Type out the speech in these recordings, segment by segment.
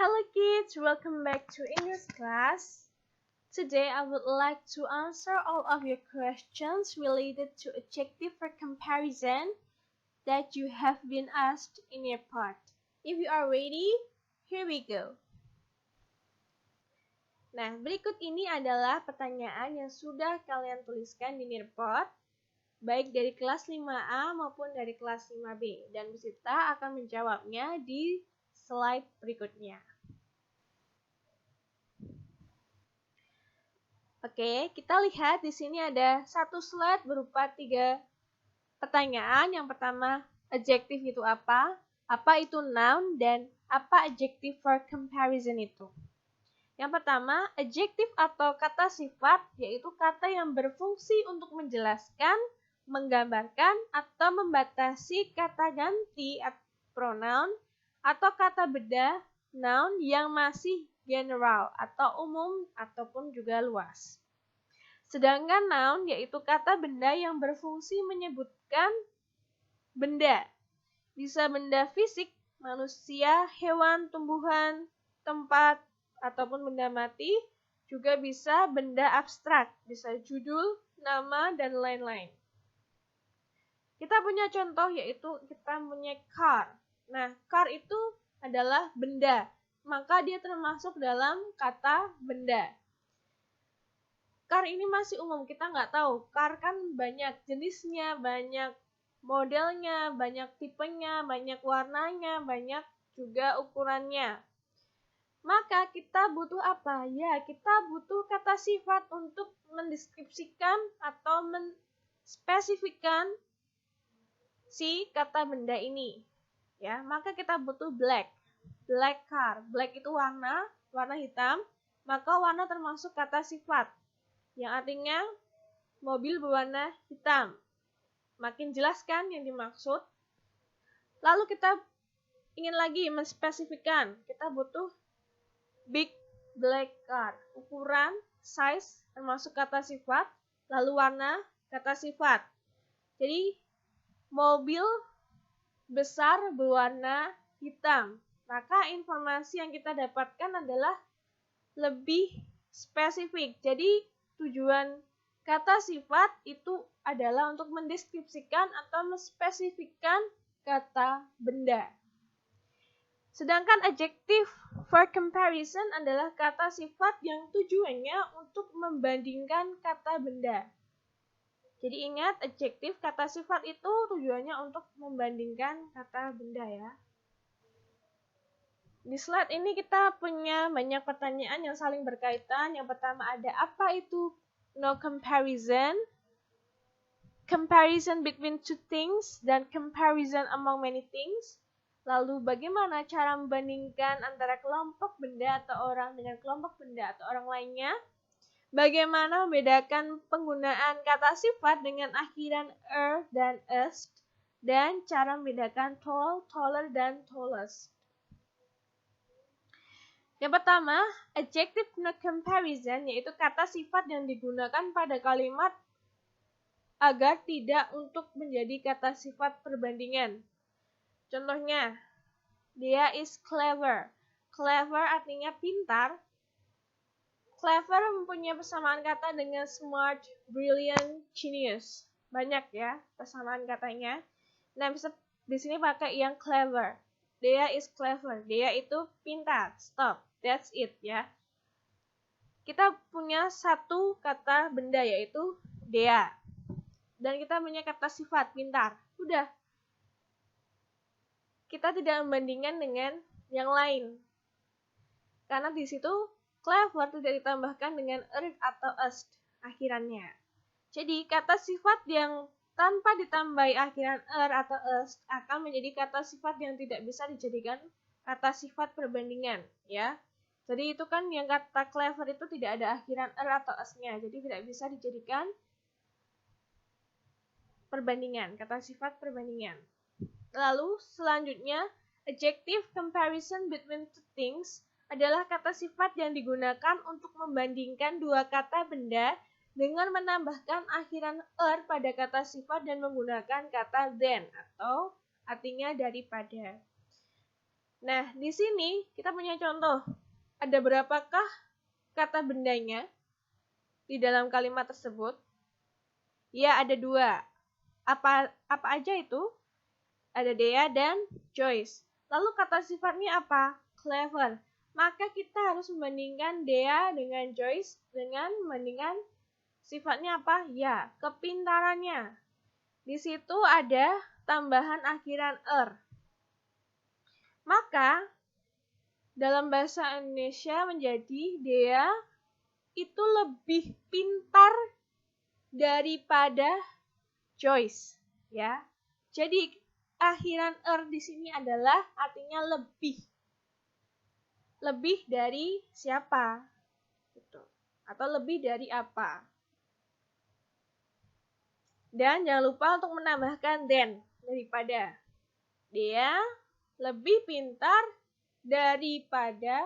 Hello kids, welcome back to English class. Today I would like to answer all of your questions related to adjective for comparison that you have been asked in your part. If you are ready, here we go. Nah, berikut ini adalah pertanyaan yang sudah kalian tuliskan di Nearpod, baik dari kelas 5A maupun dari kelas 5B, dan Busita akan menjawabnya di slide berikutnya. Oke, kita lihat di sini ada satu slide berupa 3 pertanyaan. Yang pertama, adjective itu apa? Apa itu noun? Dan apa adjective for comparison itu? Yang pertama, adjective atau kata sifat, yaitu kata yang berfungsi untuk menjelaskan, menggambarkan, atau membatasi kata ganti pronoun, atau kata beda noun yang masih general atau umum ataupun juga luas. Sedangkan noun yaitu kata benda yang berfungsi menyebutkan benda. Bisa benda fisik, manusia, hewan, tumbuhan, tempat, ataupun benda mati. Juga bisa benda abstrak, bisa judul, nama, dan lain-lain. Kita punya contoh yaitu kita punya car. Nah, car itu adalah benda, maka dia termasuk dalam kata benda. Car ini masih umum, kita nggak tahu. Car kan banyak jenisnya, banyak modelnya, banyak tipenya, banyak warnanya, banyak juga ukurannya. Maka kita butuh apa? Ya, kita butuh kata sifat untuk mendeskripsikan atau menspesifikkan si kata benda ini. Ya, maka kita butuh black. Black car. Black itu warna hitam, maka warna termasuk kata sifat yang artinya mobil berwarna hitam. Makin jelas kan yang dimaksud? Lalu kita ingin lagi menspesifikkan. Kita butuh big black car. Ukuran, size termasuk kata sifat, lalu warna kata sifat. Jadi mobil besar berwarna hitam. Maka informasi yang kita dapatkan adalah lebih spesifik. Jadi tujuan kata sifat itu adalah untuk mendeskripsikan atau menspesifikkan kata benda. Sedangkan adjective for comparison adalah kata sifat yang tujuannya untuk membandingkan kata benda. Jadi ingat, adjektif kata sifat itu tujuannya untuk membandingkan kata benda ya. Di slide ini kita punya banyak pertanyaan yang saling berkaitan. Yang pertama ada apa itu no comparison, comparison between two things, dan comparison among many things. Lalu bagaimana cara membandingkan antara kelompok benda atau orang dengan kelompok benda atau orang lainnya? Bagaimana membedakan penggunaan kata sifat dengan akhiran dan est, dan cara membedakan tall, taller, dan tallest. Yang pertama, adjective no comparison, yaitu kata sifat yang digunakan pada kalimat agar tidak untuk menjadi kata sifat perbandingan. Contohnya, dia is clever. Clever artinya pintar. Clever mempunyai persamaan kata dengan smart, brilliant, genius. Banyak ya persamaan katanya. Nah, bisa di sini pakai yang clever. Dia is clever. Dia itu pintar. Stop. That's it ya. Kita punya satu kata benda yaitu dia. Dan kita punya kata sifat pintar. Udah. Kita tidak membandingkan dengan yang lain. Karena di situ clever tidak ditambahkan dengan atau est akhirannya. Jadi kata sifat yang tanpa ditambahi akhiran atau est akan menjadi kata sifat yang tidak bisa dijadikan kata sifat perbandingan, ya. Jadi itu kan yang kata clever itu tidak ada akhiran atau est-nya, jadi tidak bisa dijadikan perbandingan, kata sifat perbandingan. Lalu selanjutnya, adjective comparison between two things adalah kata sifat yang digunakan untuk membandingkan dua kata benda dengan menambahkan akhiran pada kata sifat dan menggunakan kata than atau artinya daripada. Nah, di sini kita punya contoh. Ada berapakah kata bendanya di dalam kalimat tersebut? Ya, ada 2. Apa aja itu? Ada Dea dan Joyce. Lalu kata sifatnya apa? Clever. Maka kita harus membandingkan Dea dengan Joyce dengan membandingkan sifatnya apa? Ya, kepintarannya. Di situ ada tambahan akhiran er. Maka dalam bahasa Indonesia menjadi Dea itu lebih pintar daripada Joyce, ya. Jadi akhiran er di sini adalah artinya lebih. Lebih dari siapa? Gitu. Atau lebih dari apa? Dan jangan lupa untuk menambahkan than daripada. Dia lebih pintar daripada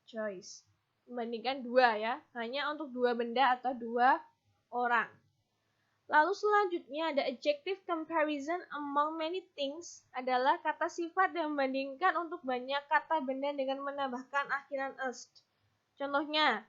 Joyce. Membandingkan 2 ya, hanya untuk 2 benda atau 2 orang. Lalu selanjutnya ada adjective comparison among many things, adalah kata sifat yang membandingkan untuk banyak kata benda dengan menambahkan akhiran est. Contohnya,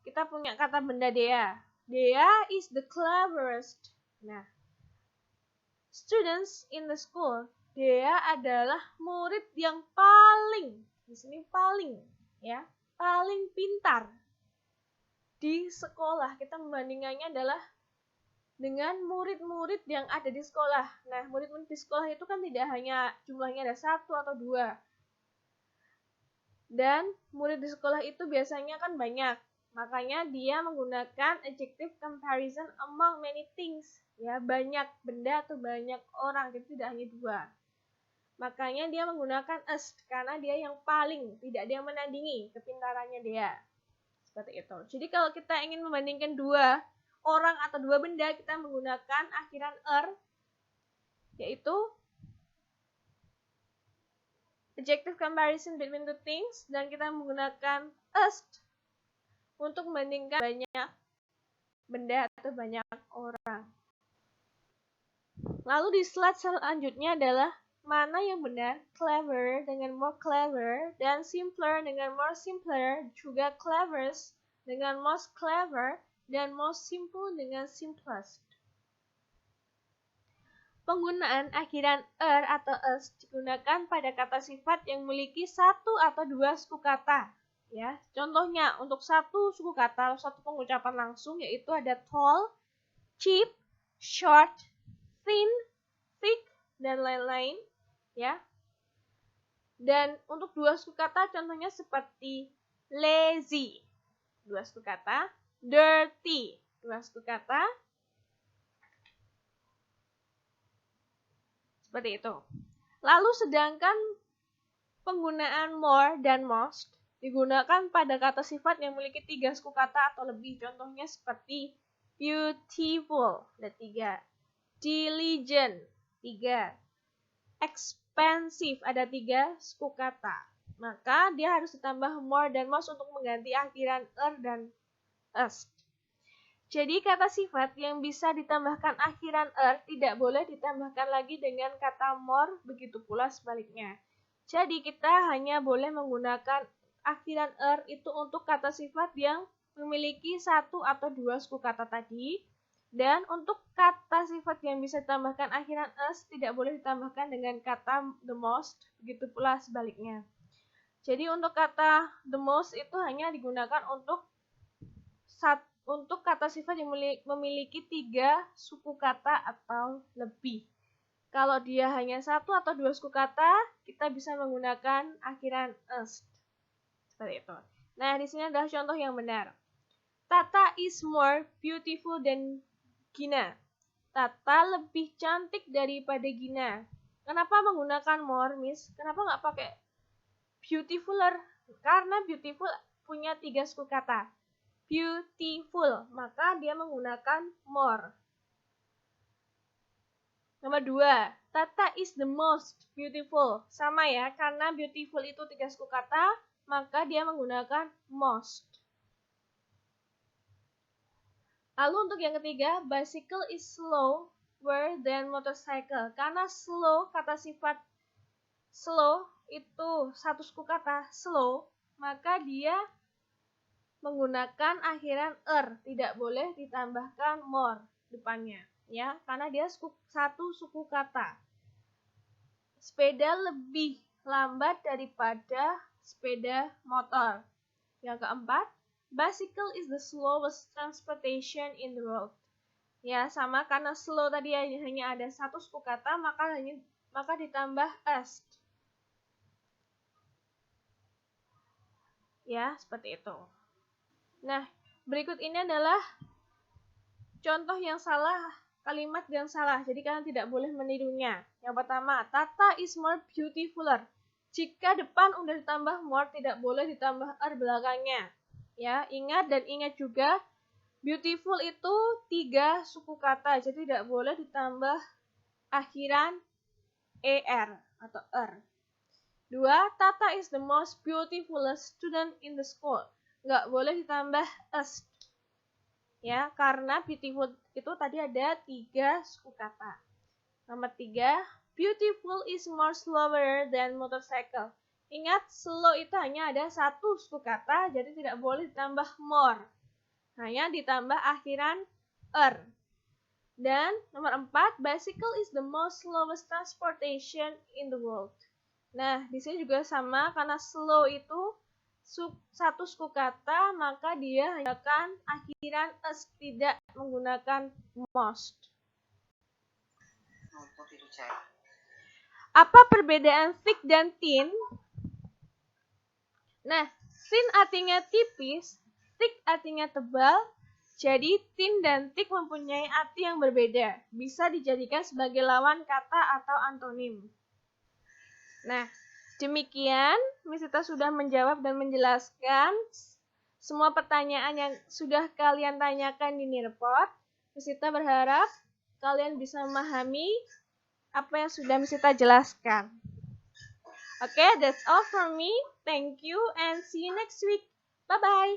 kita punya kata benda Dea. Dea is the cleverest. Nah, students in the school. Dea adalah murid yang paling, di sini paling, ya, paling pintar di sekolah. Kita membandingkannya adalah dengan murid-murid yang ada di sekolah. Nah, murid-murid di sekolah itu kan tidak hanya jumlahnya ada 1 atau 2. Dan murid di sekolah itu biasanya kan banyak. Makanya dia menggunakan adjective comparison among many things. Ya, banyak benda atau banyak orang, jadi tidak hanya 2. Makanya dia menggunakan est karena dia yang paling, tidak dia menandingi kepintarannya dia. Seperti itu. Jadi kalau kita ingin membandingkan 2 orang atau 2 benda, kita menggunakan akhiran er, yaitu adjective comparison between the things, dan kita menggunakan est untuk membandingkan banyak benda atau banyak orang. Lalu di slide selanjutnya adalah mana yang benar, clever dengan more clever, dan simpler dengan more simpler, juga cleverest dengan most clever, dan most simple dengan simplest. Penggunaan akhiran er atau est digunakan pada kata sifat yang memiliki 1 atau 2 suku kata. Ya, contohnya untuk 1 suku kata, 1 pengucapan langsung, yaitu ada tall, cheap, short, thin, thick, dan lain-lain. Ya. Dan untuk 2 suku kata contohnya seperti lazy, 2 suku kata, dirty, 2 suku kata, seperti itu. Lalu sedangkan penggunaan more dan most digunakan pada kata sifat yang memiliki 3 suku kata atau lebih. Contohnya seperti beautiful, ada 3, diligent, 3, expensive, ada 3 suku kata. Maka dia harus ditambah more dan most untuk mengganti akhiran er dan est. Jadi kata sifat yang bisa ditambahkan akhiran er tidak boleh ditambahkan lagi dengan kata more, begitu pula sebaliknya. Jadi kita hanya boleh menggunakan akhiran er itu untuk kata sifat yang memiliki 1 atau 2 suku kata tadi. Dan untuk kata sifat yang bisa ditambahkan akhiran est tidak boleh ditambahkan dengan kata the most, begitu pula sebaliknya. Jadi untuk kata the most itu hanya digunakan untuk kata sifat yang memiliki 3 suku kata atau lebih. Kalau dia hanya 1 atau 2 suku kata, kita bisa menggunakan akhiran est. Seperti itu. Nah, di sini adalah contoh yang benar. Tata is more beautiful than Gina. Tata lebih cantik daripada Gina. Kenapa menggunakan more, Miss? Kenapa nggak pakai beautifuler? Karena beautiful punya 3 suku kata. Beautiful, maka dia menggunakan more. Nomor 2, Tata is the most beautiful. Sama ya, karena beautiful itu 3 suku kata, maka dia menggunakan most. Lalu untuk yang ketiga, bicycle is slower than motorcycle. Karena slow, kata sifat slow itu satu suku kata slow, maka dia menggunakan akhiran tidak boleh ditambahkan more depannya, ya, karena dia satu suku kata. Sepeda lebih lambat daripada sepeda motor. Yang keempat, bicycle is the slowest transportation in the world. Ya, sama, karena slow tadi hanya ada satu suku kata, maka ditambah est. Ya, seperti itu. Nah, berikut ini adalah contoh yang salah, kalimat yang salah. Jadi kalian tidak boleh menirunya. Yang pertama, Tata is more beautifuler. Jika depan udah ditambah more, tidak boleh ditambah belakangnya. Ya, ingat juga, beautiful itu 3 suku kata, jadi tidak boleh ditambah akhiran er atau er. 2, Tata is the most beautifulest student in the school. Nggak boleh ditambah est. Ya, karena beautiful itu tadi ada 3 suku kata. Nomor 3, beautiful is more slower than motorcycle. Ingat, slow itu hanya ada satu suku kata, jadi tidak boleh ditambah more. Hanya ditambah akhiran er. Dan nomor 4, bicycle is the most slowest transportation in the world. Nah, di sini juga sama, karena slow itu satu suku kata, maka dia hanya akan akhiran es, tidak menggunakan most. Apa perbedaan thick dan thin? Nah, thin artinya tipis, thick artinya tebal, jadi thin dan thick mempunyai arti yang berbeda. Bisa dijadikan sebagai lawan kata atau antonim. Nah, demikian, Miss Sita sudah menjawab dan menjelaskan semua pertanyaan yang sudah kalian tanyakan di Nearpod. Miss Sita berharap kalian bisa memahami apa yang sudah Miss Sita jelaskan. Okay, that's all from me. Thank you and see you next week. Bye-bye.